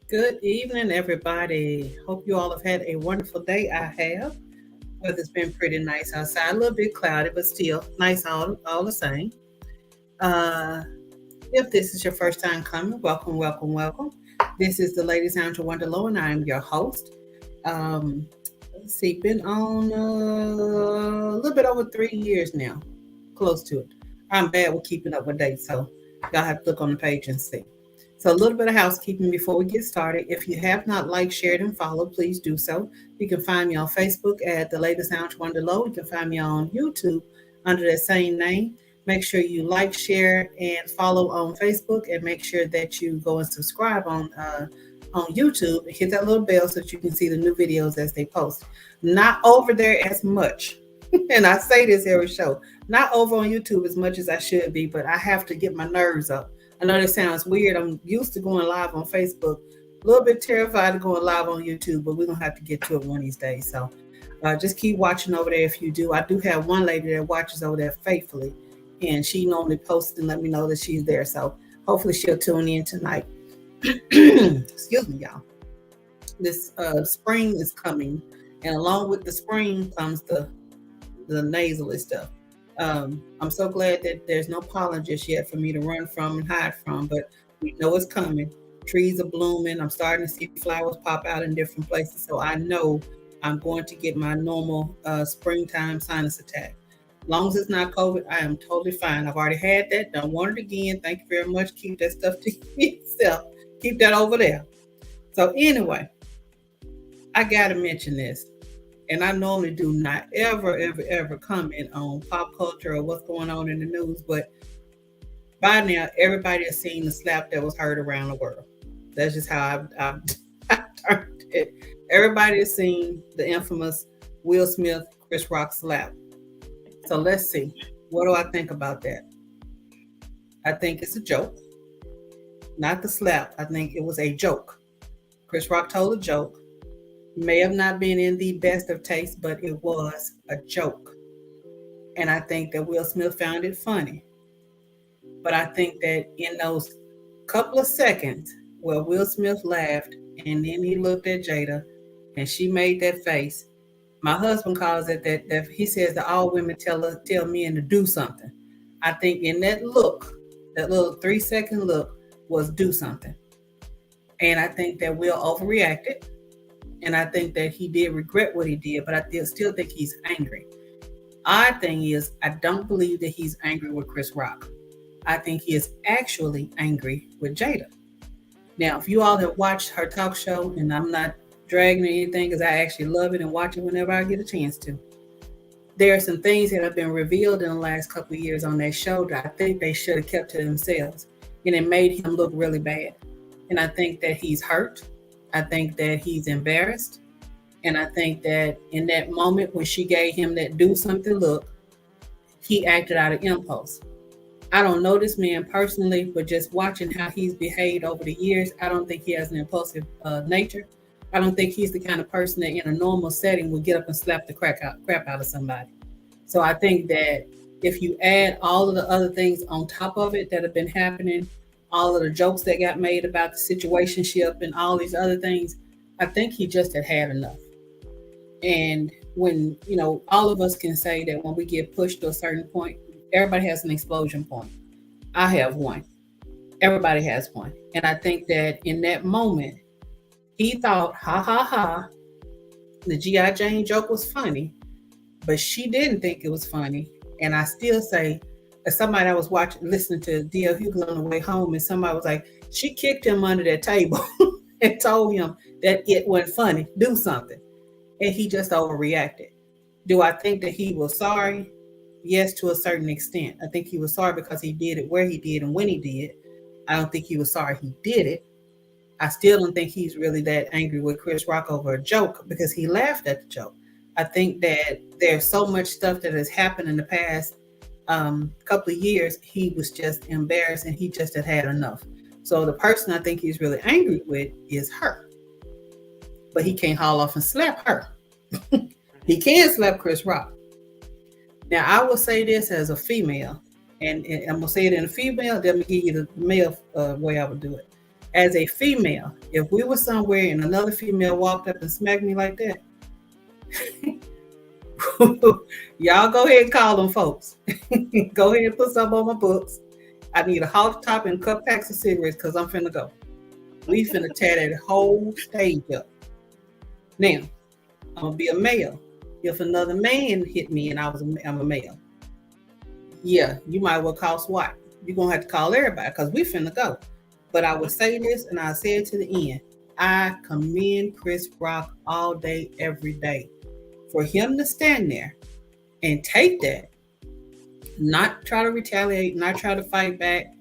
Good evening, everybody. Hope you all have had a wonderful day. I have. Weather's been pretty nice outside. A little bit cloudy, but still nice all the same. Uh, if this is your first time coming, welcome, welcome, welcome. This is the Ladies Lounge Wonder Lowe, and I am your host. Um, let's see, been on a little bit over 3 years now, close to it. I'm bad with keeping up with dates, so y'all have to look on the page and see. So, a little bit of housekeeping before we get started. If you have not liked, shared, and followed, please do so. You can find me on Facebook at The Latest Sounds Wonder Lowe. You can find me on YouTube under that same name. Make sure you like, share, and follow on Facebook, and make sure that you go and subscribe on YouTube and hit that little bell so that you can see the new videos as they post. Not over there as much, and I say this every show. Not over on YouTube as much as I should be, but I have to get my nerves up. I know this sounds weird. I'm used to going live on Facebook. A little bit terrified of going live on YouTube, but we're going to have to get to it one of these days. So just keep watching over there if you do. I do have one lady that watches over there faithfully, and she normally posts and let me know that she's there. So hopefully she'll tune in tonight. Excuse me, y'all. This spring is coming, and along with the spring comes the nasally stuff. I'm so glad that there's no pollen just yet for me to run from and hide from, but we know it's coming. Trees are blooming. I'm starting to see flowers pop out in different places. So I know I'm going to get my normal springtime sinus attack. As long as it's not COVID, I am totally fine. I've already had that. Don't want it again. Thank you very much. Keep that stuff to yourself. Keep that over there. So anyway, I got to mention this. And I normally do not ever comment on pop culture or what's going on in the news, but by now everybody has seen the slap that was heard around the world. That's just how I turned it. Everybody has seen the infamous Will Smith Chris Rock slap. So let's see. What do I think about that? I think it's a joke. Not the slap. I think it was a joke. Chris Rock told a joke. May have not been in the best of taste, but it was a joke. And I think that Will Smith found it funny. But I think that in those couple of seconds where Will Smith laughed and then he looked at Jada and she made that face, my husband calls it that he says that all women tell men to do something. I think in that look, that little 3-second look was do something. And I think that Will overreacted. And I think that he did regret what he did, but I still think he's angry. Odd thing is, I don't believe that he's angry with Chris Rock. I think he is actually angry with Jada. Now, if you all have watched her talk show, and I'm not dragging anything because I actually love it and watch it whenever I get a chance to, there are some things that have been revealed in the last couple of years on that show that I think they should have kept to themselves. And it made him look really bad. And I think that he's hurt. I think that he's embarrassed. And I think that in that moment when she gave him that do something look, he acted out of impulse. I don't know this man personally, but just watching how he's behaved over the years, I don't think he has an impulsive nature. I don't think he's the kind of person that in a normal setting would get up and slap the crap out of somebody. So I think that if you add all of the other things on top of it that have been happening, all of the jokes that got made about the situationship and all these other things, I think he just had enough. And when, all of us can say that when we get pushed to a certain point, everybody has an explosion point. I have one. Everybody has one. And I think that in that moment, he thought, ha, ha, ha, the G.I. Jane joke was funny, but she didn't think it was funny. And I still say, as somebody I was listening to D.L. Hughley on the way home, and somebody was like, she kicked him under that table and told him that it wasn't funny, do something. And he just overreacted. Do I think that he was sorry? Yes, to a certain extent. I think he was sorry because he did it where he did and when he did. I don't think he was sorry he did it. I still don't think he's really that angry with Chris Rock over a joke because he laughed at the joke. I think that there's so much stuff that has happened in the past couple of years, he was just embarrassed and he just had enough. So the person I think he's really angry with is her. But he can't haul off and slap her. He can slap Chris Rock. Now, I will say this as a female, and I'm going to say it in a female, then I'm going to give you the male way I would do it. as a female, if we were somewhere and another female walked up and smacked me like that, y'all go ahead and call them folks. Go ahead and put some on my books. I need a hot top and a couple packs of cigarettes because I'm finna go. We finna tear that whole stage up. Now, I'm gonna be a male. If another man hit me and I'm a male, yeah, you might well call SWAT. You're gonna have to call everybody because we finna go. But I would say this, and I say it to the end. I commend Chris Rock all day, every day, for him to stand there and take that, not try to retaliate, not try to fight back,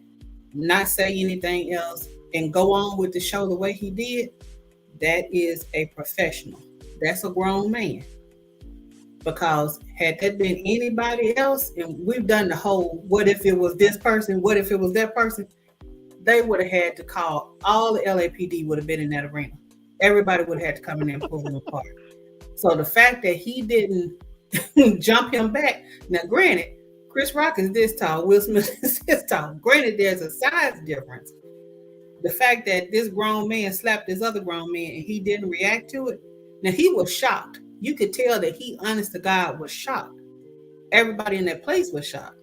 not say anything else, and go on with the show the way he did. That is a professional. That's a grown man. Because had that been anybody else, and we've done the whole, what if it was this person, what if it was that person, they would have had to call, all the LAPD would have been in that arena. Everybody would have had to come in there and pull them apart. So the fact that he didn't jump him back, now granted, Chris Rock is this tall, Will Smith is this tall. Granted, there's a size difference. The fact that this grown man slapped this other grown man and he didn't react to it, now he was shocked. You could tell that he, honest to God, was shocked. Everybody in that place was shocked.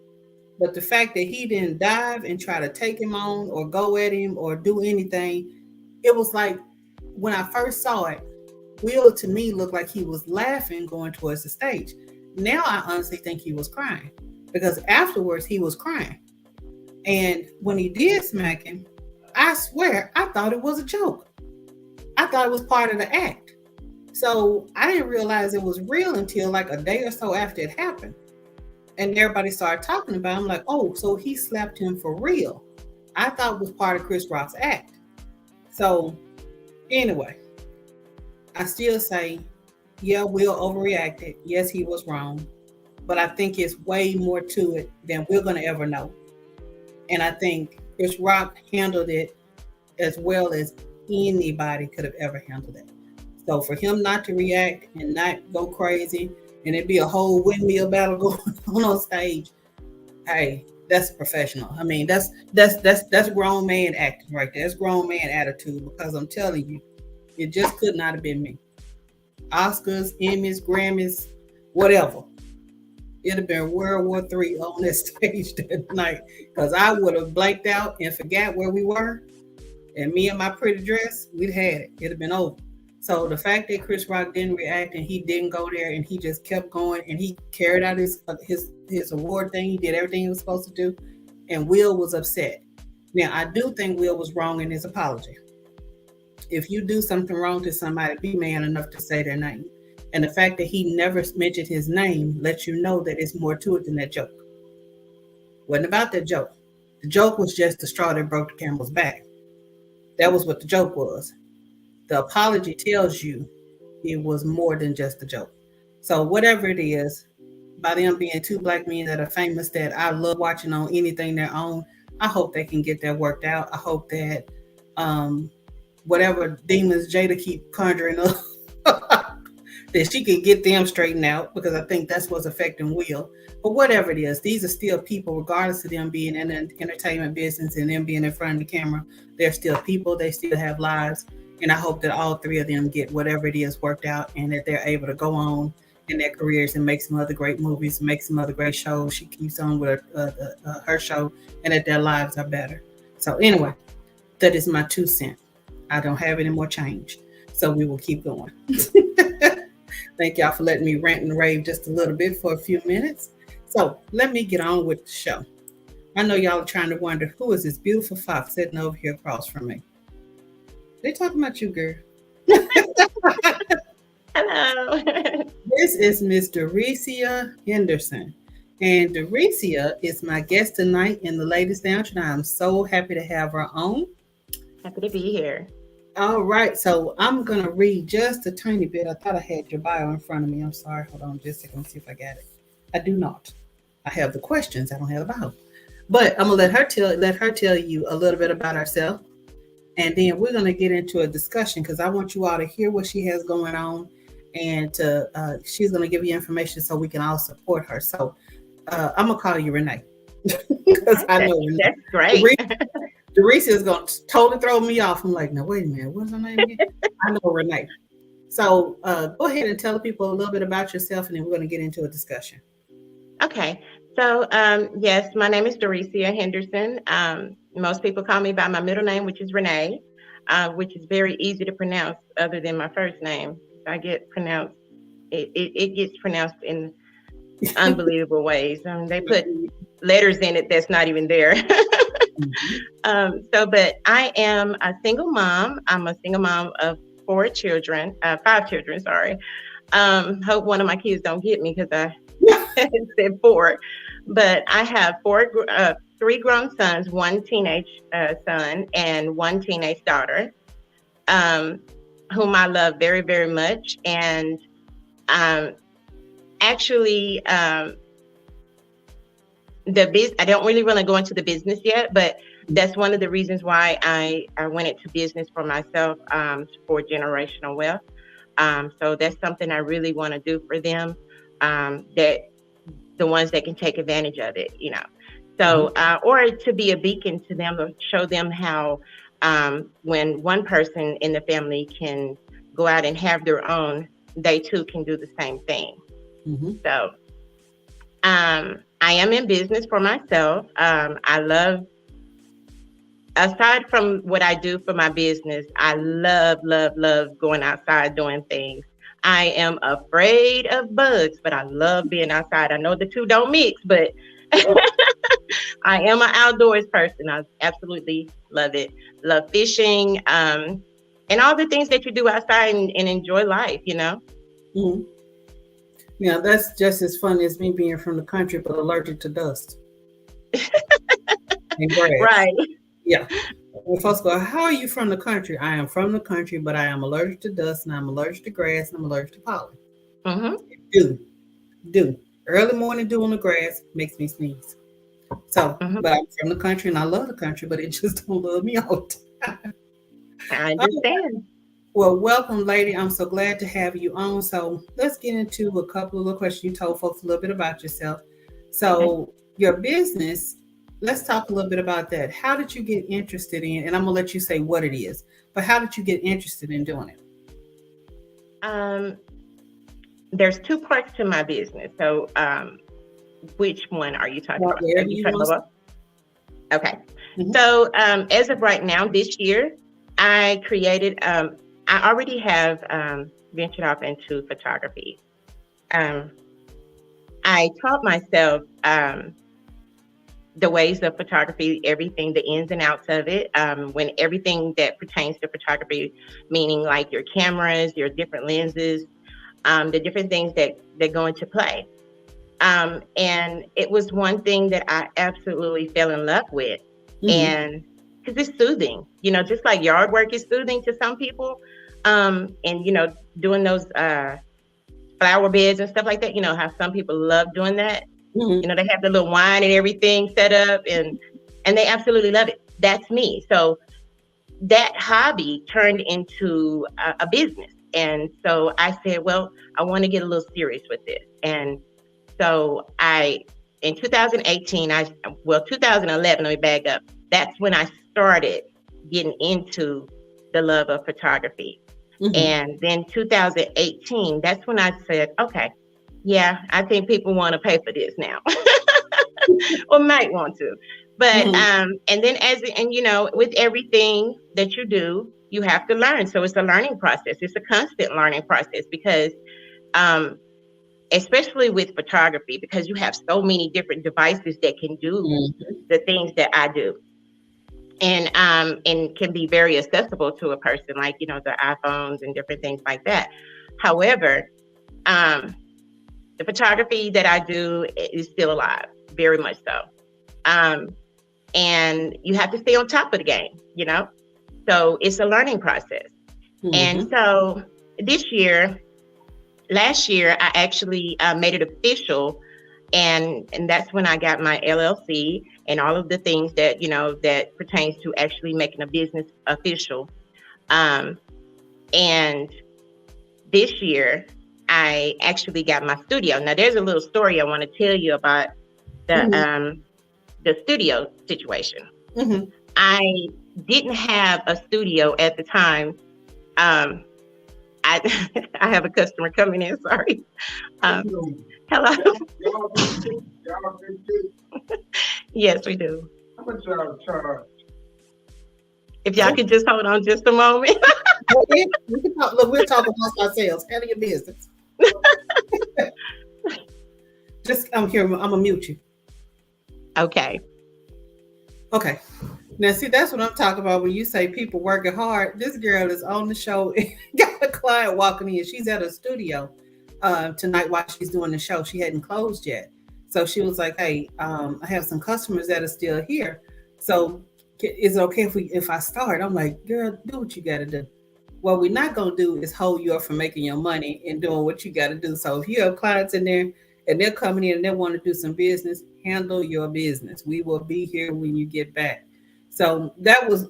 But the fact that he didn't dive and try to take him on or go at him or do anything, it was like, when I first saw it, Will to me looked like he was laughing going towards the stage. Now I honestly think he was crying, because afterwards he was crying. And when he did smack him, I swear, I thought it was a joke. I thought it was part of the act. So I didn't realize it was real until like a day or so after it happened. And everybody started talking about it. I'm like, oh, so he slapped him for real. I thought it was part of Chris Rock's act. So anyway, I still say, yeah, Will overreacted. Yes, he was wrong. But I think it's way more to it than we're going to ever know. And I think Chris Rock handled it as well as anybody could have ever handled it. So for him not to react and not go crazy, and it be a whole windmill battle going on stage, hey, that's professional. I mean, that's grown man acting right there. That's grown man attitude, because I'm telling you, it just could not have been me. Oscars, Emmys, Grammys, whatever. It'd have been World War III on that stage that night, because I would have blanked out and forgot where we were. And me and my pretty dress, we'd had it. It'd have been over. So the fact that Chris Rock didn't react and he didn't go there and he just kept going and he carried out his award thing, he did everything he was supposed to do, and Will was upset. Now, I do think Will was wrong in his apology. If you do something wrong to somebody, be man enough to say their name. And the fact that he never mentioned his name lets you know that it's more to it than that joke. Wasn't about that joke. The joke was just the straw that broke the camel's back. That was what the joke was. The apology tells you it was more than just a joke. So whatever it is, by them being two black men that are famous, that I love watching on anything they're on, I hope they can get that worked out. I hope that whatever demons Jada keep conjuring up, that she can get them straightened out, because I think that's what's affecting Will. But whatever it is, these are still people, regardless of them being in the entertainment business and them being in front of the camera. They're still people. They still have lives. And I hope that all three of them get whatever it is worked out, and that they're able to go on in their careers and make some other great movies, make some other great shows. She keeps on with her show, and that their lives are better. So anyway, that is my 2 cents. I don't have any more change. So we will keep going. Thank y'all for letting me rant and rave just a little bit for a few minutes. So let me get on with the show. I know y'all are trying to wonder, who is this beautiful fox sitting over here across from me? They talking about you, girl. Hello. This is Miss Doresia Henderson. And Doresia is my guest tonight in the Ladies Lounge, and I'm so happy to have her on. Happy to be here. All right, so I'm going to read just a tiny bit. I thought I had your bio in front of me. I'm sorry. Hold on just a second. Let's see if I got it. I do not. I have the questions. I don't have the bio. But I'm going to let her tell you a little bit about herself. And then we're going to get into a discussion, because I want you all to hear what she has going on, and she's going to give you information so we can all support her. So I'm going to call you Renee. Because I know Renee. That's great. Doresia is going to totally throw me off. I'm like, no, wait a minute. What's her name again? I know Renee. So go ahead and tell people a little bit about yourself, and then we're going to get into a discussion. Okay. So, yes, my name is Doresia Henderson. Most people call me by my middle name, which is Renee, which is very easy to pronounce other than my first name. It gets pronounced in unbelievable ways. They put letters in it that's not even there. But I am a single mom. I'm a single mom of five children, sorry. Hope one of my kids don't get me because I said 4. But I have 3 grown sons, 1 teenage son, and 1 teenage daughter, whom I love very, very much. And actually, I don't really want to go into the business yet, but that's one of the reasons why I went into business for myself, for generational wealth. So that's something I really want to do for them, that the ones that can take advantage of it, So, or to be a beacon to them, or show them how, when one person in the family can go out and have their own, they too can do the same thing. So, I am in business for myself. I love, aside from what I do for my business, I love going outside doing things. I am afraid of bugs, but I love being outside. I know the two don't mix, but I am an outdoors person. I absolutely love it. Love fishing, and all the things that you do outside and enjoy life, Mm-hmm. Yeah, that's just as fun as me being from the country, but allergic to dust and grass. Right. Yeah. When folks go, how are you from the country? I am from the country, but I am allergic to dust, and I'm allergic to grass, and I'm allergic to pollen. Do. Early morning dew on the grass makes me sneeze. So, but I'm from the country, and I love the country, but it just don't love me all the time. I understand. Well, welcome, lady. I'm so glad to have you on. So let's get into a couple of little questions. You told folks a little bit about yourself. So your business, let's talk a little bit about that. How did you get interested in, and I'm going to let you say what it is, but how did you get interested in doing it? There's 2 parts to my business. So which one are you talking about? Are you talking about? Okay. So as of right now, this year, I created, I already have ventured off into photography. I taught myself the ways of photography, everything, the ins and outs of it, when everything that pertains to photography, meaning like your cameras, your different lenses, the different things that go into play. And it was one thing that I absolutely fell in love with. And because it's soothing, just like yard work is soothing to some people. And, doing those flower beds and stuff like that, how some people love doing that. They have the little wine and everything set up and they absolutely love it. That's me. So that hobby turned into a business. And so I said, well, I want to get a little serious with this. And so in 2018, 2011, let me back up. That's when I started getting into the love of photography. And then 2018, that's when I said, okay, yeah, I think people want to pay for this now or might want to. But, and then with everything that you do, you have to learn. So it's a learning process. It's a constant learning process because, especially with photography, because you have so many different devices that can do the things that I do. And can be very accessible to a person, like, the iPhones and different things like that. However, the photography that I do is still alive, very much so. And you have to stay on top of the game, So it's a learning process. And so last year, I actually made it official. And that's when I got my LLC and all of the things that, that pertains to actually making a business official. And this year, I actually got my studio. Now, there's a little story I want to tell you about the studio situation. I didn't have a studio at the time. I I have a customer coming in. Sorry. Um, Hello. Y'all do too. Yes, we do. How much y'all charge? If y'all could just hold on just a moment. We can talk, look, we'll talk amongst ourselves. Handle your business. Just, I'm here. I'm gonna mute you. Okay. Okay. Now, see, that's what I'm talking about when you say people working hard. This girl is on the show. Got a client walking in. She's at a studio tonight while she's doing the show. She hadn't closed yet. So she was like, hey, I have some customers that are still here. So is it okay if I start? I'm like, girl, do what you got to do. What we're not going to do is hold you up from making your money and doing what you got to do. So if you have clients in there and they're coming in and they want to do some business, handle your business. We will be here when you get back. So that was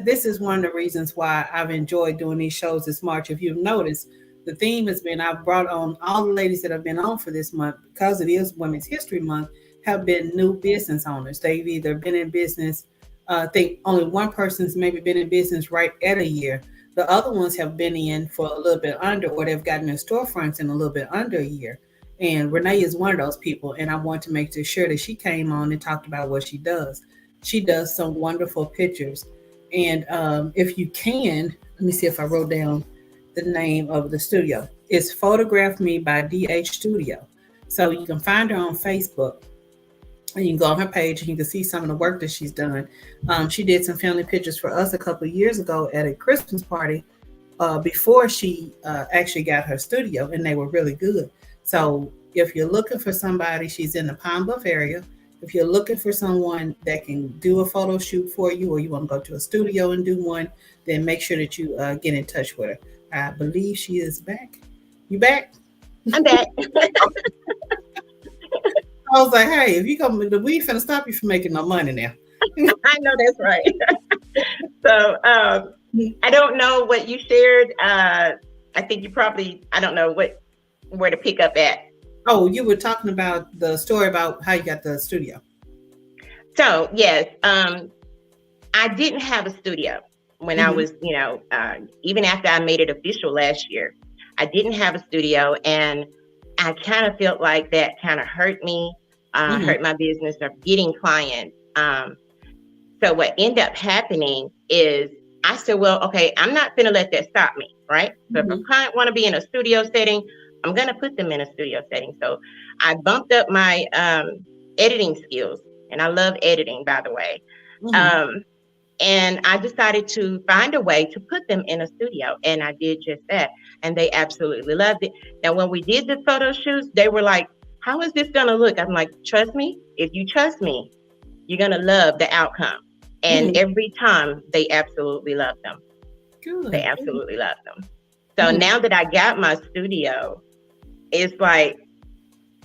this is one of the reasons why I've enjoyed doing these shows this March. If you've noticed, the theme has been I've brought on all the ladies that have been on for this month because it is Women's History Month have been new business owners. They've either been in business. I think only one person's maybe been in business right at a year. The other ones have been in for a little bit under, or they've gotten their storefronts in a little bit under a year. And Renee is one of those people, and I want to make sure that she came on and talked about what she does. She does some wonderful pictures. And if you can, let me see if I wrote down the name of the studio. It's Photograph Me by DH Studio. So you can find her on Facebook. And you can go on her page and you can see some of the work that she's done. She did some family pictures for us a couple of years ago at a Christmas party before she actually got her studio, and they were really good. So if you're looking for somebody, she's in the Pine Bluff area. If you're looking for someone that can do a photo shoot for you, or you want to go to a studio and do one, then make sure that you get in touch with her. I believe she is back. You back? I'm back. I was like, hey, if you come, we ain't finna stop you from making no money now. I know that's right. So I don't know what you shared. I think you probably, I don't know where to pick up at. Oh, you were talking about the story about how you got the studio. So yes, I didn't have a studio when I was, even after I made it official last year. I didn't have a studio, and I kind of felt like that kind of hurt me, hurt my business of getting clients. So what ended up happening is I said, well, okay, I'm not going to let that stop me, right? So if a client want to be in a studio setting, I'm going to put them in a studio setting. So I bumped up my editing skills, and I love editing, by the way. And I decided to find a way to put them in a studio, and I did just that. And they absolutely loved it. Now, when we did the photo shoots, they were like, how is this going to look? I'm like, trust me. If you trust me, you're going to love the outcome. And every time they absolutely love them. Good. They absolutely love them. So now that I got my studio, it's like,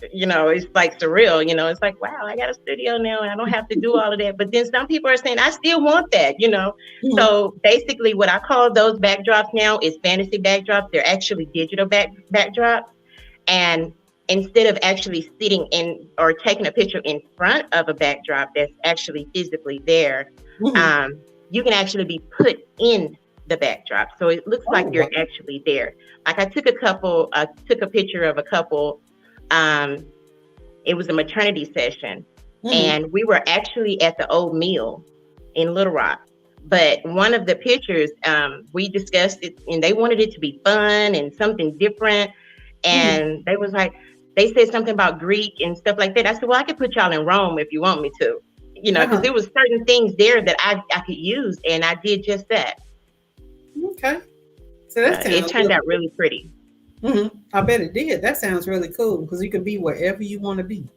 it's like surreal, it's like, wow, I got a studio now and I don't have to do all of that. But then some people are saying, I still want that, So basically what I call those backdrops now is fantasy backdrops. They're actually digital backdrops. And instead of actually sitting in or taking a picture in front of a backdrop that's actually physically there, you can actually be put in the backdrop. So it looks like you're actually there. Like I took a picture of a couple. It was a maternity session, and we were actually at the old mill in Little Rock. But one of the pictures, we discussed it, and they wanted it to be fun and something different. And they said something about Greek and stuff like that. I said, well, I could put y'all in Rome if you want me to, because there was certain things there that I could use, and I did just that. Okay. So it turned out really pretty. I bet it did. That sounds really cool because you can be wherever you want to be.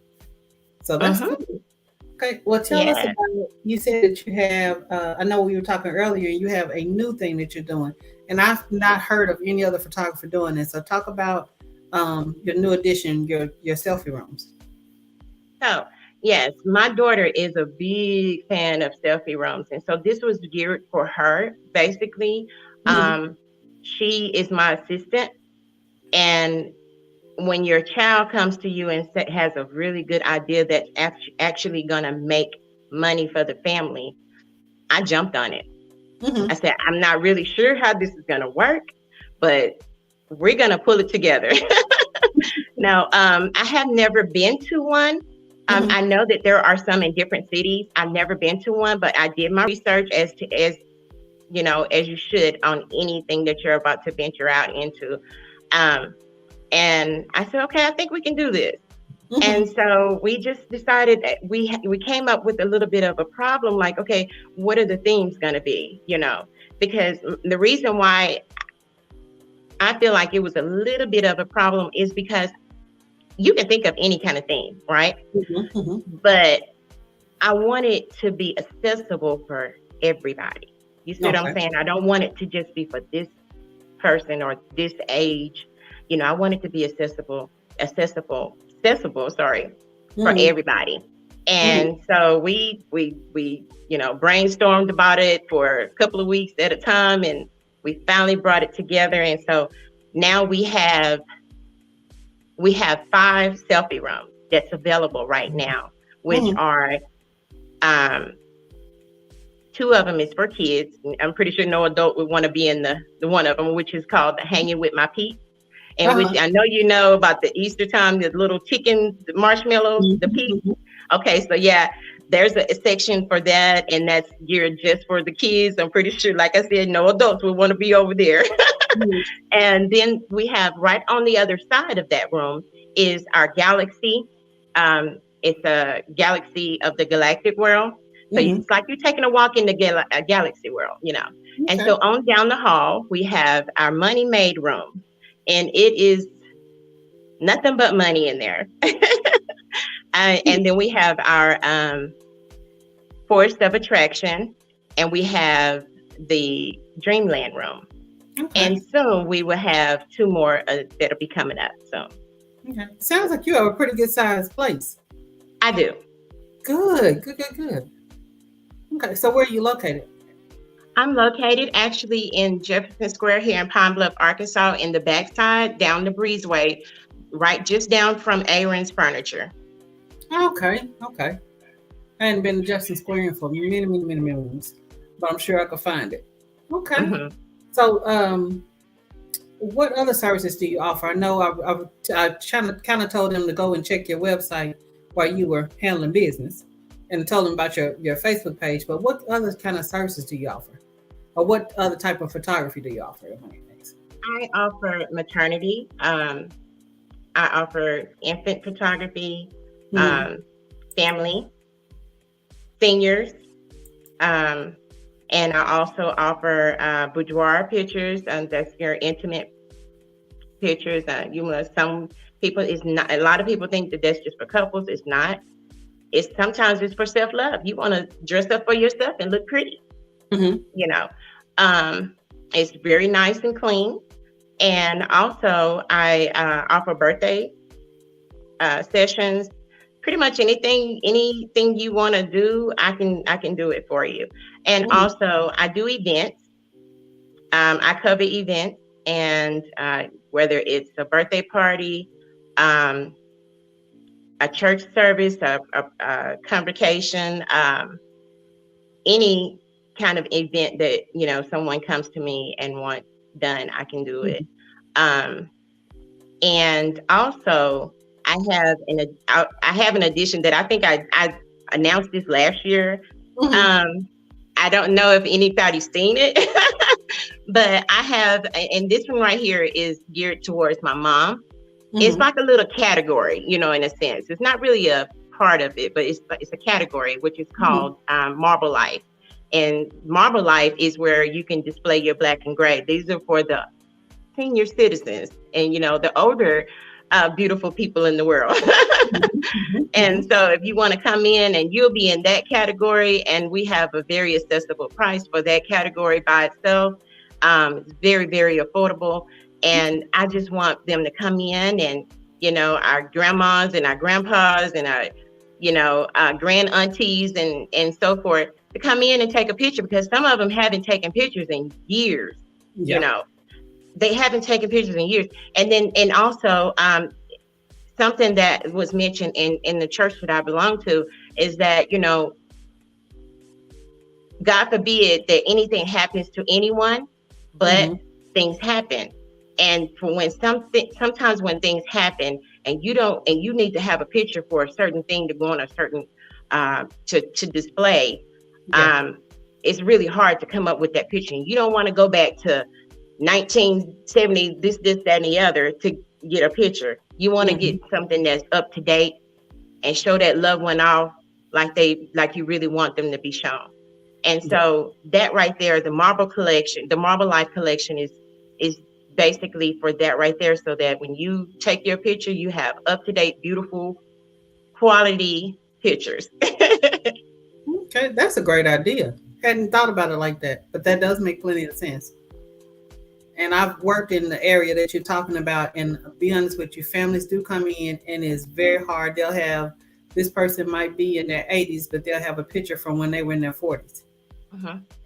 So that's cool. Okay. Well, tell us about, you said that you have, I know we were talking earlier, you have a new thing that you're doing, and I've not heard of any other photographer doing this. So talk about your new addition, your selfie rooms. So yes, my daughter is a big fan of selfie rooms. And so this was geared for her, basically. She is my assistant. And when your child comes to you and has a really good idea that's actually going to make money for the family, I jumped on it. Mm-hmm. I said, I'm not really sure how this is going to work, but we're going to pull it together. Now, I have never been to one. Mm-hmm. I know that there are some in different cities. I've never been to one, but I did my research as you should on anything that you're about to venture out into. And I said, okay, I think we can do this. Mm-hmm. And so we just decided that we came up with a little bit of a problem, like, okay, what are the themes going to be, because the reason why I feel like it was a little bit of a problem is because you can think of any kind of theme, right? Mm-hmm. Mm-hmm. But I want it to be accessible for everybody. You see what I'm saying? I don't want it to just be for this person or this age. I want it to be accessible, for everybody. And so we brainstormed about it for a couple of weeks at a time, and we finally brought it together. And so now we have 5 selfie rooms that's available right now, which are 2 of them is for kids. I'm pretty sure no adult would want to be in the one of them, which is called the Hanging with My Peeps. And which I know you know about the Easter time, the little chicken, the marshmallows, the peeps. Okay, so yeah, there's a section for that, and that's geared just for the kids. I'm pretty sure, like I said, no adults would want to be over there. And then we have right on the other side of that room is our galaxy. It's a galaxy of the galactic world. So it's like you're taking a walk in the galaxy world, And so on down the hall, we have our money made room. And it is nothing but money in there. And then we have our Forest of Attraction, and we have the Dreamland room. And soon we will have 2 more that'll be coming up. So, sounds like you have a pretty good sized place. I do. Good. Okay, so where are you located? I'm located actually in Jefferson Square here in Pine Bluff, Arkansas, in the backside, down the breezeway, right just down from Aaron's Furniture. Okay. I hadn't been to Jefferson Square for many moons, but I'm sure I could find it. Okay. So, what other services do you offer? I know I kind of told them to go and check your website while you were handling business, and told them about your Facebook page. But what other kind of services do you offer? Or what other type of photography do you offer? I offer maternity. I offer infant photography, family, seniors, and I also offer boudoir pictures, and that's your intimate pictures. Some people, a lot of people think that that's just for couples. It's not. Sometimes it's for self-love. You want to dress up for yourself and look pretty. It's very nice and clean. And also I offer birthday sessions. Pretty much anything you want to do, I can do it for you. And also I do events. I cover events, and whether it's a birthday party, a church service, a convocation, any kind of event that someone comes to me and wants done, I can do it. And also I have an addition that I think I announced this last year. I don't know if anybody's seen it, but I have, and this one right here is geared towards my mom. It's like a little category, in a sense. It's not really a part of it, but it's a category, which is called Marble Life. And Marble Life is where you can display your black and gray. These are for the senior citizens and, the older, beautiful people in the world. And so if you want to come in, and you'll be in that category, and we have a very accessible price for that category by itself. It's very, very affordable. And I just want them to come in, and, our grandmas and our grandpas and our, grand aunties and so forth, to come in and take a picture, because some of them haven't taken pictures in years. They haven't taken pictures in years. And also something that was mentioned in the church that I belong to is that, God forbid that anything happens to anyone, but things happen. And for when sometimes when things happen and you need to have a picture for a certain thing to go on a certain to display, it's really hard to come up with that picture. You don't want to go back to 1970, this, that, and the other to get a picture. You want to get something that's up to date and show that loved one off like you really want them to be shown. And so that right there, the Marble collection, the Marble Life collection is basically for that right there, so that when you take your picture, you have up to date, beautiful, quality pictures. Okay, that's a great idea. Hadn't thought about it like that, but that does make plenty of sense. And I've worked in the area that you're talking about, and I'll be honest with you, families do come in and it's very hard. They'll have, this person might be in their 80s, but they'll have a picture from when they were in their 40s.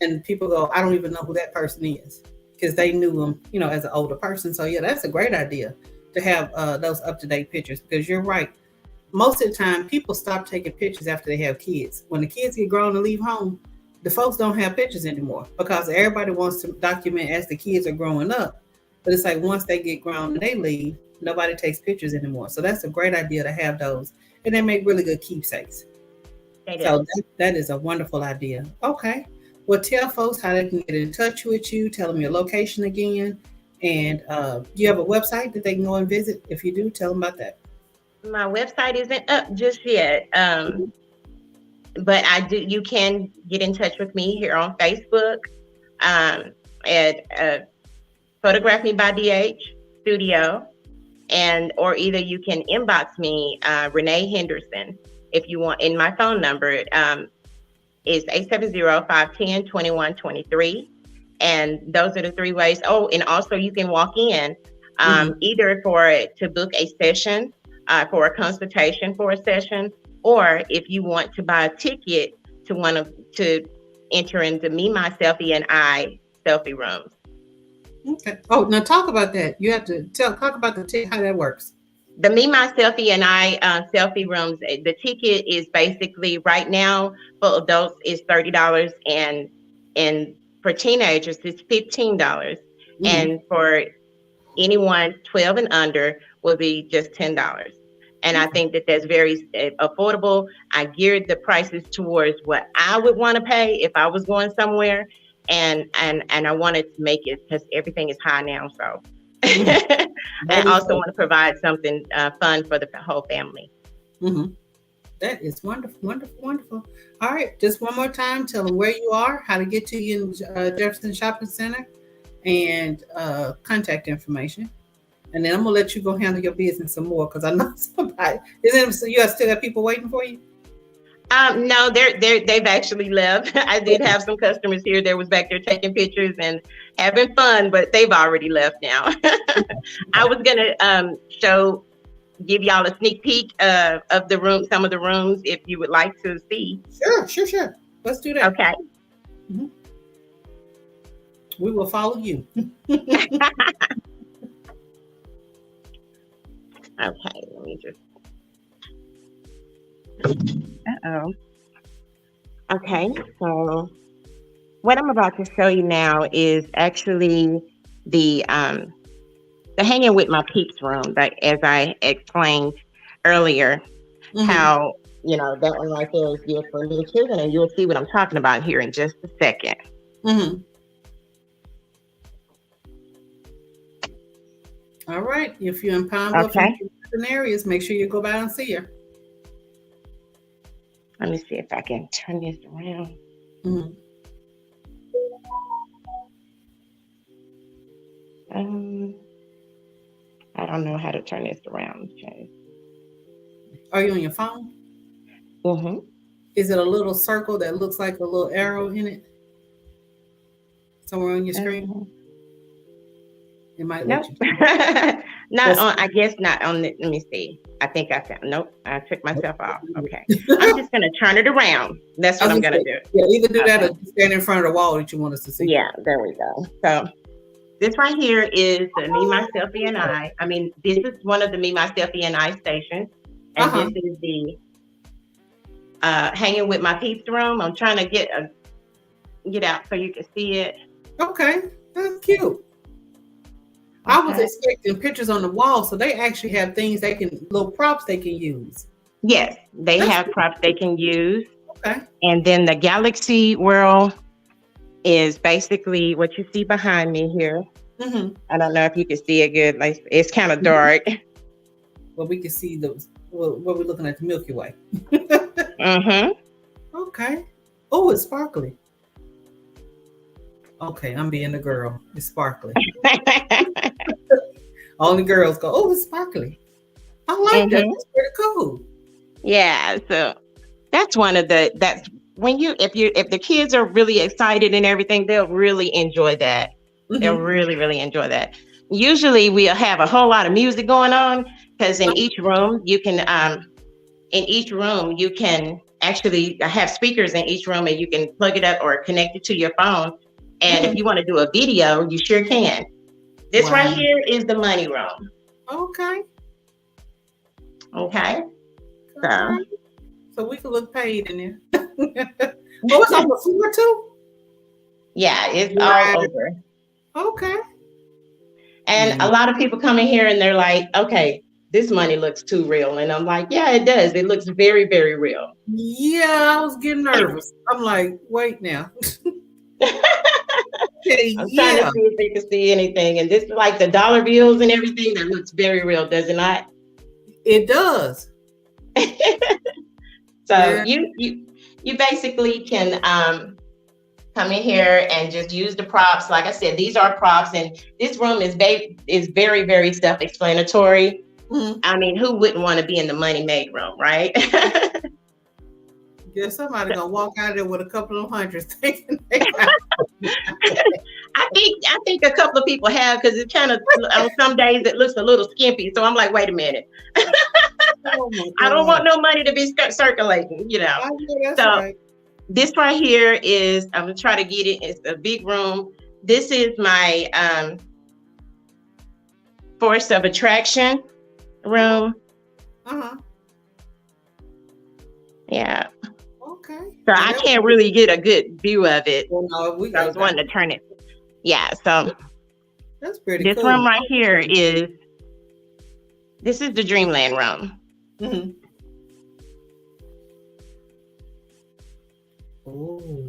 And people go, I don't even know who that person is, because they knew them, as an older person. So yeah, that's a great idea to have those up-to-date pictures, because you're right. Most of the time, people stop taking pictures after they have kids. When the kids get grown and leave home, the folks don't have pictures anymore, because everybody wants to document as the kids are growing up. But it's like once they get grown and they leave, nobody takes pictures anymore. So that's a great idea to have those. And they make really good keepsakes. So that is a wonderful idea. Okay. Well, tell folks how they can get in touch with you. Tell them your location again. And do you have a website that they can go and visit? If you do, tell them about that. My website isn't up just yet. But you can get in touch with me here on Facebook at Photograph Me by DH Studio, or either you can inbox me, Renee Henderson, if you want. In my phone number is 870-510-2123, and those are the three ways. Oh, and also you can walk in either to book a session, for a consultation for a session, or if you want to buy a ticket to enter into Me, Myself, and I selfie rooms. Okay. Oh, now talk about that. You have to talk about the ticket, how that works. The Me, Myself, and I selfie rooms. The ticket is basically right now for adults is $30, and for teenagers it's $15, and for anyone 12 and under will be just $10. And I think that that's very affordable. I geared the prices towards what I would want to pay if I was going somewhere. And I wanted to make it, because everything is high now. So I also want to provide something fun for the whole family. That is wonderful, wonderful, wonderful. All right. Just one more time. Tell them where you are, how to get to you in Jefferson Shopping Center, and contact information. And then I'm gonna let you go handle your business some more, because I know somebody. So you still got people waiting for you? No, they've actually left. I did have some customers here that was back there taking pictures and having fun, but they've already left now. I was gonna give y'all a sneak peek of the room, some of the rooms, if you would like to see. Sure. Let's do that. Okay. We will follow you. Okay, let me just. Okay, so what I'm about to show you now is actually the hanging with my peeps room, that, as I explained earlier, how that one right there is good for little children, and you'll see what I'm talking about here in just a second. All right. If you're in Pine Bluff areas, make sure you go by and see her. Let me see if I can turn this around. I don't know how to turn this around. Okay. Are you on your phone? Is it a little circle that looks like a little arrow in it? Somewhere on your screen? It might nope. Not on, I guess not on the, let me see. I think I found, nope, I took myself off. Okay. I'm just going to turn it around. That's what I'm going to do. Yeah, either do that or stand in front of the wall that you want us to see. Yeah, there we go. So this right here is the Me, Myself, and I. I mean, this is one of the Me, Myself, and I stations. And this is the hanging with my peeps room. I'm trying to get get out so you can see it. Okay, that's cute. I was Okay. expecting pictures on the wall, so they actually have things little props they can use. Yes, they That's have cool. props they can use. Okay. And then the Galaxy World is basically what you see behind me here. Mm-hmm. I don't know if you can see it good. Like, it's kind of dark. Well, we can see what we're looking at, the Milky Way. Mm-hmm. Okay. Oh, it's sparkly. Okay, I'm being a girl. It's sparkly. Only girls go, oh, it's sparkly. I like that. It's pretty cool. Yeah, so that's one of that's when if the kids are really excited and everything, they'll really enjoy that. Mm-hmm. They'll really, really enjoy that. Usually we'll have a whole lot of music going on because in each room you can actually have speakers in each room, and you can plug it up or connect it to your phone. And if you want to do a video, you sure can. This right here is the money room. Okay. Okay. So we can look paid in there. Oh, it's on the floor too? Yeah, it's all over. Okay. And a lot of people come in here and they're like, okay, this money looks too real. And I'm like, yeah, it does. It looks very, very real. Yeah, I was getting nervous. I'm like, wait now. I'm trying to see if they can see anything. And this is like the dollar bills and everything that looks very real, does it not? It does. So you basically can come in here and just use the props. Like I said, these are props, and this room is very, very self-explanatory. Mm-hmm. I mean, who wouldn't want to be in the money made room, right? Yeah, somebody gonna walk out of there with a couple of hundreds thinking I think a couple of people have, because it's kind of on some days it looks a little skimpy. So I'm like, wait a minute. I don't want no money to be circulating, you know. So right. This right here is, I'm gonna try to get it. It's a big room. This is my force of attraction room. Yeah. Okay. So I can't really get a good view of it. Well, no, I was wanting to turn it. Yeah. So that's pretty this cool. room right here this is the Dreamland room. Mm-hmm.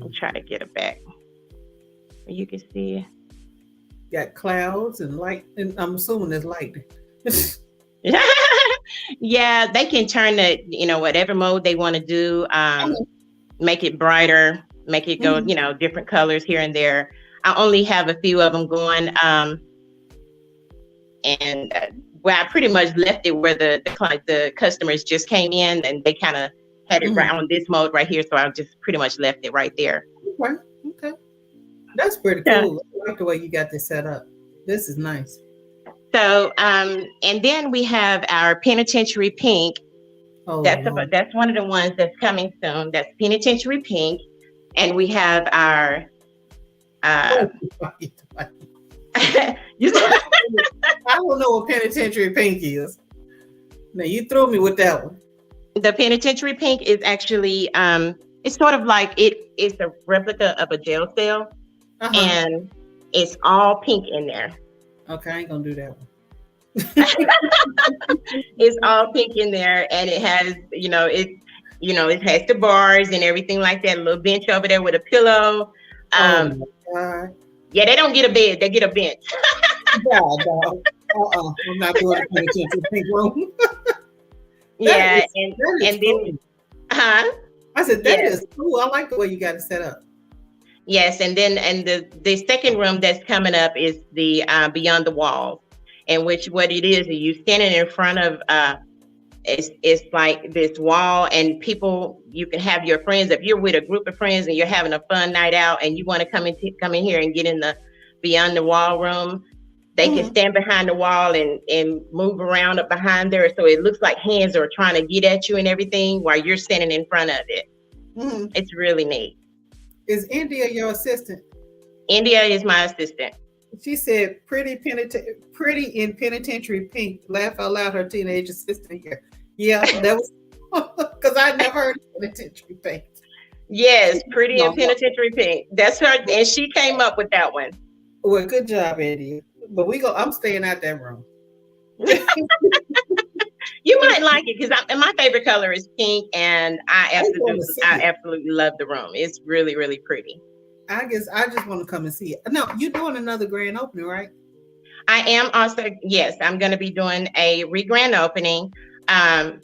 I'll try to get it back. You can see. Got clouds and light, and I'm assuming there's lightning. Yeah, they can turn it, whatever mode they want to do. Make it brighter, make it go, different colors here and there. I only have a few of them going. I pretty much left it where the customers just came in and they kind of had it right on this mode right here. So I just pretty much left it right there. Okay. That's pretty cool. I like the way you got this set up. This is nice. So, and then we have our Penitentiary Pink. Oh, that's one of the ones that's coming soon. That's Penitentiary Pink. And we have our, I don't know what Penitentiary Pink is. Now you threw me with that one. The Penitentiary Pink is actually, it's sort of like it's a replica of a jail cell, and it's all pink in there. Okay, I ain't gonna do that one. It's all pink in there, and it has, it has the bars and everything like that. A little bench over there with a pillow. Oh my God. Yeah, they don't get a bed; they get a bench. No. I'm not doing a Penitentiary Pink room. Yeah, and then, cool. I said that is cool. I like the way you got it set up. Yes, and the second room that's coming up is the Beyond the Walls, in which what it is you standing in front of it's like this wall, and people, you can have your friends, if you're with a group of friends and you're having a fun night out and you want to come in here and get in the Beyond the Wall room, they can stand behind the wall and move around up behind there, so it looks like hands are trying to get at you and everything while you're standing in front of it. It's really neat. Is India your assistant? India is my assistant. She said, pretty in Penitentiary Pink. Laugh out loud, her teenage assistant here. Yeah, that was because I never heard of Penitentiary Pink. Yes, Pretty No, and Penitentiary Pink. That's her, and she came up with that one. well, good job, Eddie. But I'm staying out that room. You might like it because my favorite color is pink, and I want to see I it. absolutely love the room. It's really, really pretty. I guess I just want to come and see it. No, you're doing another grand opening, right? I am also, yes, I'm going to be doing a re-grand opening, and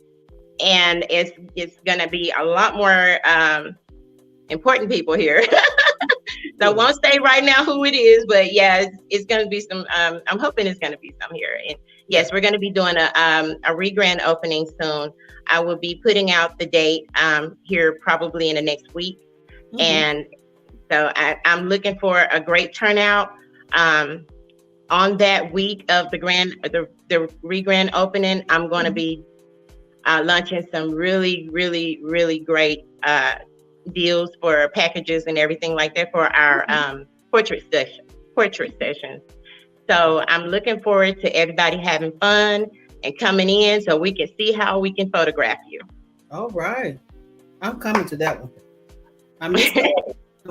it's going to be a lot more important people here. So I won't say right now who it is, but yeah, it's going to be some. I'm hoping it's going to be some here. And yes, we're going to be doing a re-grand opening soon. I will be putting out the date here probably in the next week, and so I'm looking for a great turnout. On that week of the re-grand opening, I'm going to be launching some really, really, really great deals for packages and everything like that for our portrait sessions. So I'm looking forward to everybody having fun and coming in so we can see how we can photograph you. All right. I'm coming to that one. I'm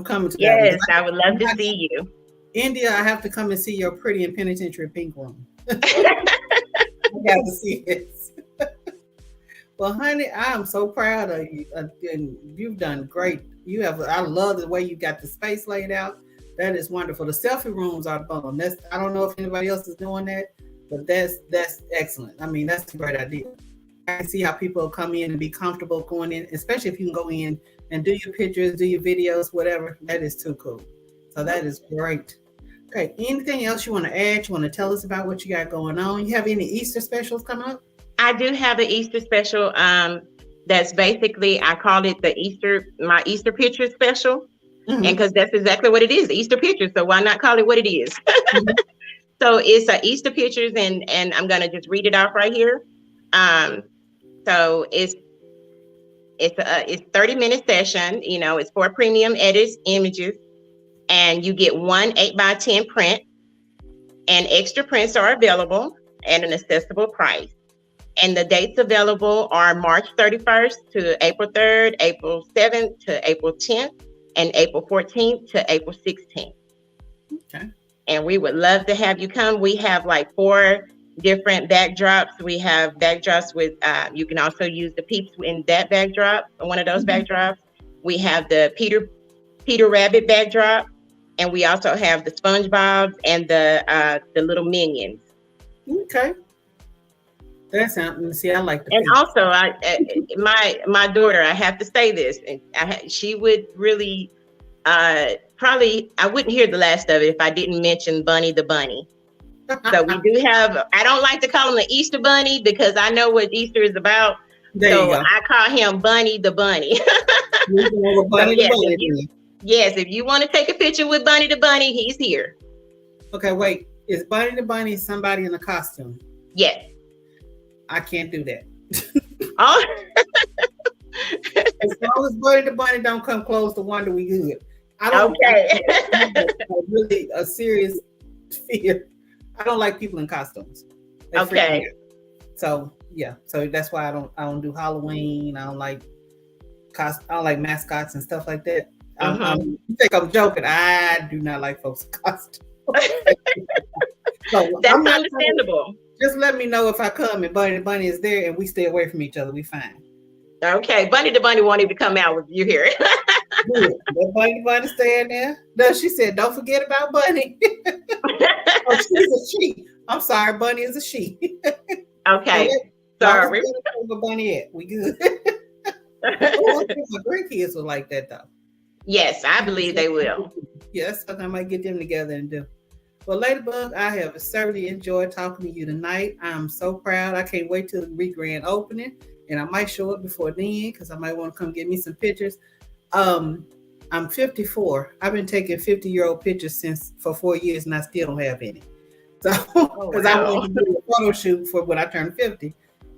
coming to that Yes, one. I would love to see you. India, I have to come and see your Pretty and Penitentiary Pink room. I got to see it. Well, honey, I am so proud of you. And you've done great. I love the way you got the space laid out. That is wonderful. The selfie rooms are fun. I don't know if anybody else is doing that, but that's excellent. I mean, that's a great idea. I can see how people come in and be comfortable going in, especially if you can go in and do your pictures, do your videos, whatever. That is too cool. So that is great. Okay, anything else you want to add? You want to tell us about what you got going on? You have any Easter specials coming up? I do have an Easter special. That's basically, I call it my Easter picture special. And because that's exactly what it is, Easter pictures. So why not call it what it is? So it's a Easter pictures, and I'm gonna just read it off right here. So it's 30-minute session. You know, it's for premium edits images, and you get one 8x10 print, and extra prints are available at an accessible price. And the dates available are March 31st to April 3rd, April 7th to April 10th, and April 14th to April 16th. Okay. And we would love to have you come. We have like 4 different backdrops. We have backdrops with, you can also use the peeps in that backdrop, one of those backdrops. We have the Peter Rabbit backdrop, and we also have the SpongeBob and the little minions. Okay. That sounds. See, I like the. And also, my daughter. I have to say this, and she would really probably. I wouldn't hear the last of it if I didn't mention Bunny the Bunny. So we do have. I don't like to call him the Easter Bunny because I know what Easter is about. So I call him Bunny the Bunny. Yes, if you want to take a picture with Bunny the Bunny, he's here. Okay, wait. Is Bunny the Bunny somebody in a costume? Yes. I can't do that. Oh. As long as Bunny the Bunny don't come close to Wonder, we good. I don't. Okay. Really a serious fear. I don't like people in costumes. Okay. So yeah, so that's why I don't do Halloween. I don't like mascots and stuff like that. You think I'm joking? I do not like folks in costumes. So that's understandable. Just let me know if I come and Bunny the Bunny is there and we stay away from each other. We fine. Okay, Bunny the Bunny won't even come out with you here. Let Bunny the Bunny stay in there. No, she said, don't forget about Bunny. Oh, she's a she. I'm sorry, Bunny is a she. Okay, sorry. Where Bunny at? We good. Oh, I think my grandkids will like that though. Yes, I believe they will. Yes, I might get them together and do. Well, Ladybug, I have certainly enjoyed talking to you tonight. I'm so proud. I can't wait till the re-grand opening, and I might show up before then because I might want to come get me some pictures. I'm 54. I've been taking 50-year-old pictures for 4 years, and I still don't have any. So, because I wanted to do a photo shoot for when I turn 50.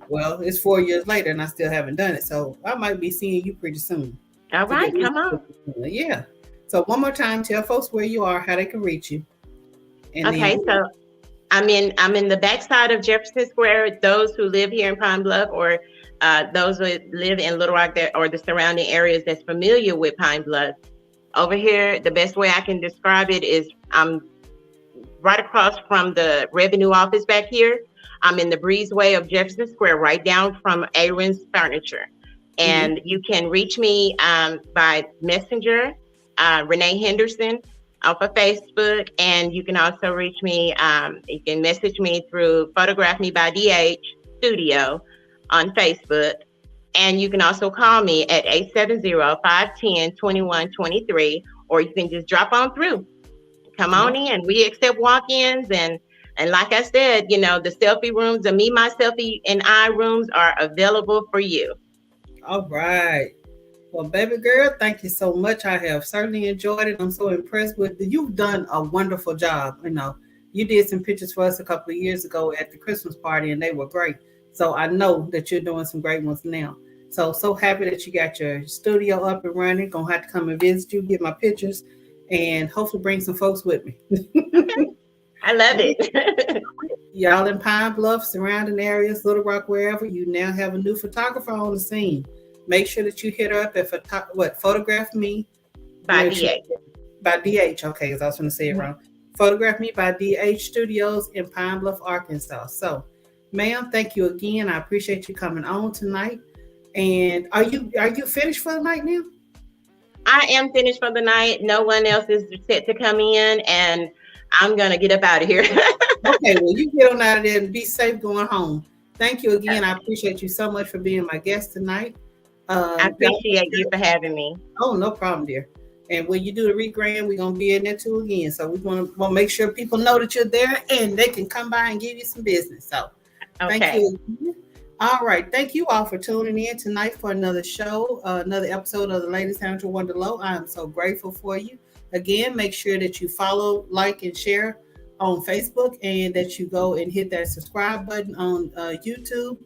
Well, it's 4 years later, and I still haven't done it. So I might be seeing you pretty soon. All right, come on. Yeah. So one more time, tell folks where you are, how they can reach you. And okay, then, so I'm in the backside of Jefferson Square. Those who live here in Pine Bluff or those that live in Little Rock or the surrounding areas that's familiar with Pine Bluff. Over here, the best way I can describe it is I'm right across from the revenue office back here. I'm in the breezeway of Jefferson Square, right down from Aaron's Furniture. And you can reach me by Messenger, Renee Henderson, off of Facebook. And you can also reach me, you can message me through Photograph Me by DH Studio on Facebook. And you can also call me at 870-510-2123, or you can just drop on through. Come on in. We accept walk-ins, and like I said, you know, the selfie rooms, the Me, My Selfie, and I rooms are available for you. All right. Well, baby girl, thank you so much. I have certainly enjoyed it. I'm so impressed with you. You've done a wonderful job. You know, you did some pictures for us a couple of years ago at the Christmas party, and they were great. So I know that you're doing some great ones now. So happy that you got your studio up and running. Gonna have to come and visit you, get my pictures, and hopefully bring some folks with me. I love it. Y'all in Pine Bluff, surrounding areas, Little Rock, wherever, you now have a new photographer on the scene. Make sure that you hit her up at Photograph Me by DH. By DH, okay, because I was going to say it wrong. Photograph Me by DH Studios in Pine Bluff, Arkansas. So, ma'am, thank you again. I appreciate you coming on tonight. And are you finished for the night now? I am finished for the night. No one else is set to come in, and I'm going to get up out of here. Okay, well, you get on out of there and be safe going home. Thank you again. I appreciate you so much for being my guest tonight. I appreciate you for having me. Oh, no problem, dear. And when you do the regrand, we're going to be in there too again. So we want to make sure people know that you're there and they can come by and give you some business. So Thank you. All right. Thank you all for tuning in tonight for another show, another episode of the Ladies Lounge with Wonder Lowe. I am so grateful for you. Again, make sure that you follow, like, and share on Facebook, and that you go and hit that subscribe button on YouTube,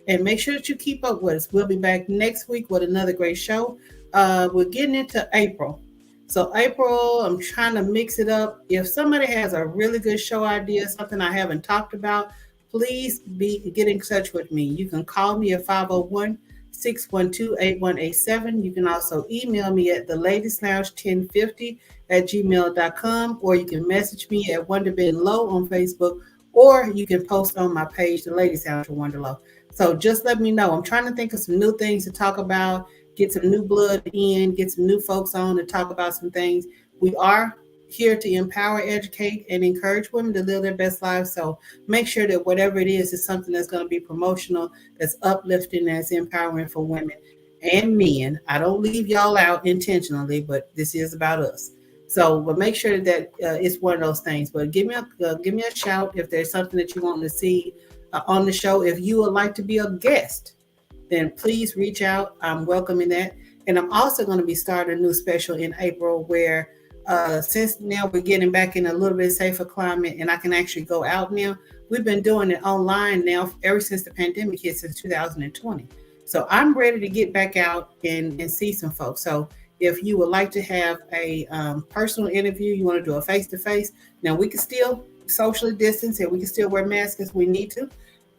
and make sure that you keep up with us. We'll be back next week with another great show. We're getting into April. So April, I'm trying to mix it up. If somebody has a really good show idea, something I haven't talked about, please get in touch with me. You can call me at 501-612-8187. You can also email me at theladieslounge1050@gmail.com, or you can message me at Lowe on Facebook, or you can post on my page, The Ladies Lounge with Wonder Lowe. So just let me know. I'm trying to think of some new things to talk about, get some new blood in, get some new folks on to talk about some things. We are here to empower, educate, and encourage women to live their best lives. So make sure that whatever it is something that's going to be promotional, that's uplifting, that's empowering for women and men. I don't leave y'all out intentionally, but this is about us. So, but make sure that it's one of those things. But give me a shout if there's something that you want to see on the show. If you would like to be a guest, then please reach out. I'm welcoming that. And I'm also going to be starting a new special in April where since now we're getting back in a little bit safer climate and I can actually go out now. We've been doing it online now ever since the pandemic hit, since 2020. So I'm ready to get back out and see some folks. So if you would like to have a personal interview, you want to do a face-to-face, now we can still socially distance and we can still wear masks if we need to.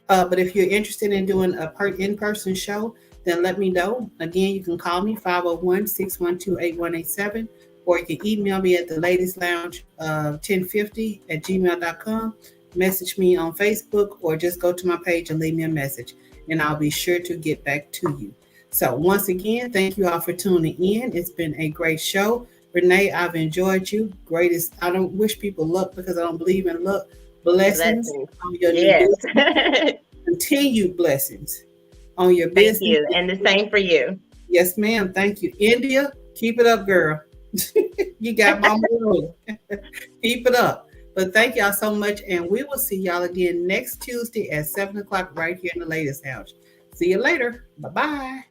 But if you're interested in doing a in-person show, then let me know. Again, you can call me 501-612-8187. Or you can email me at theladieslounge1050@gmail.com. Message me on Facebook, or just go to my page and leave me a message, and I'll be sure to get back to you. So once again, thank you all for tuning in. It's been a great show. Renee, I've enjoyed you. Greatest. I don't wish people luck because I don't believe in luck. Blessings on your business. Continued blessings on your business. Thank you, and the same for you. Yes, ma'am. Thank you. India, keep it up, girl. You got my mood. Keep it up. But thank y'all so much, and we will see y'all again next Tuesday at 7 o'clock right here in the Ladies Lounge. See you later. Bye-bye.